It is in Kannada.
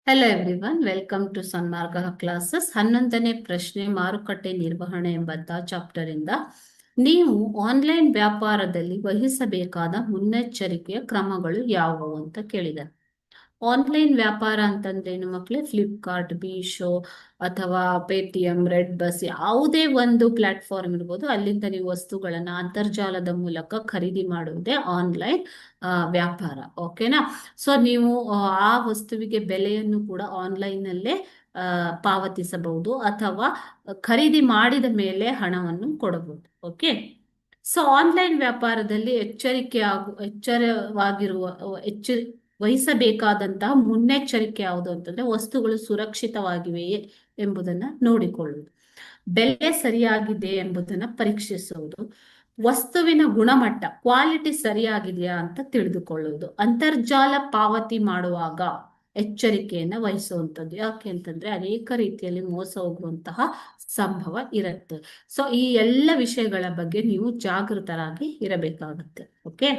Hello everyone, welcome to Sanmarga classes. 11ನೇ ಪ್ರಶ್ನೆ, ಮಾರುಕಟ್ಟೆ ನಿರ್ವಹಣೆ ಎಂಬಂತಹ ಚಾಪ್ಟರ್ ಇಂದ ನೀವು ಆನ್ಲೈನ್ ವ್ಯಾಪಾರದಲ್ಲಿ ವಹಿಸಬೇಕಾದ ಮುನ್ನೆಚ್ಚರಿಕೆಯ ಕ್ರಮಗಳು ಯಾವುವು ಅಂತ ಕೇಳಿದ್ದಾರೆ. ಆನ್ಲೈನ್ ವ್ಯಾಪಾರ ಅಂತಂದ್ರೆ ಏನು ಮಕ್ಕಳೇ? ಫ್ಲಿಪ್ಕಾರ್ಟ್, ಮೀಶೋ ಅಥವಾ ಪೇಟಿಎಂ, ರೆಡ್ ಬಸ್, ಯಾವುದೇ ಒಂದು ಪ್ಲಾಟ್ಫಾರ್ಮ್ ಇರ್ಬೋದು, ಅಲ್ಲಿಂದ ನೀವು ವಸ್ತುಗಳನ್ನ ಅಂತರ್ಜಾಲದ ಮೂಲಕ ಖರೀದಿ ಮಾಡುವುದೇ ಆನ್ಲೈನ್ ವ್ಯಾಪಾರ. ಓಕೆನಾ? ಸೊ ನೀವು ಆ ವಸ್ತುವಿಗೆ ಬೆಲೆಯನ್ನು ಕೂಡ ಆನ್ಲೈನಲ್ಲೇ ಪಾವತಿಸಬಹುದು ಅಥವಾ ಖರೀದಿ ಮಾಡಿದ ಮೇಲೆ ಹಣವನ್ನು ಕೊಡಬಹುದು. ಓಕೆ. ಸೊ ಆನ್ಲೈನ್ ವ್ಯಾಪಾರದಲ್ಲಿ ವಹಿಸಬೇಕಾದಂತಹ ಮುನ್ನೆಚ್ಚರಿಕೆ ಯಾವುದು ಅಂತಂದ್ರೆ, ವಸ್ತುಗಳು ಸುರಕ್ಷಿತವಾಗಿವೆಯೇ ಎಂಬುದನ್ನ ನೋಡಿಕೊಳ್ಳುವುದು, ಬೆಲೆ ಸರಿಯಾಗಿದೆ ಎಂಬುದನ್ನ ಪರೀಕ್ಷಿಸುವುದು, ವಸ್ತುವಿನ ಗುಣಮಟ್ಟ ಕ್ವಾಲಿಟಿ ಸರಿಯಾಗಿದೆಯಾ ಅಂತ ತಿಳಿದುಕೊಳ್ಳುವುದು, ಅಂತರ್ಜಾಲ ಪಾವತಿ ಮಾಡುವಾಗ ಎಚ್ಚರಿಕೆಯನ್ನ ವಹಿಸುವಂಥದ್ದು. ಯಾಕೆ ಅಂತಂದ್ರೆ ಅನೇಕ ರೀತಿಯಲ್ಲಿ ಮೋಸ ಹೋಗುವಂತಹ ಸಂಭವ ಇರುತ್ತೆ. ಸೊ ಈ ಎಲ್ಲ ವಿಷಯಗಳ ಬಗ್ಗೆ ನೀವು ಜಾಗೃತರಾಗಿ ಇರಬೇಕಾಗುತ್ತೆ. ಓಕೆ.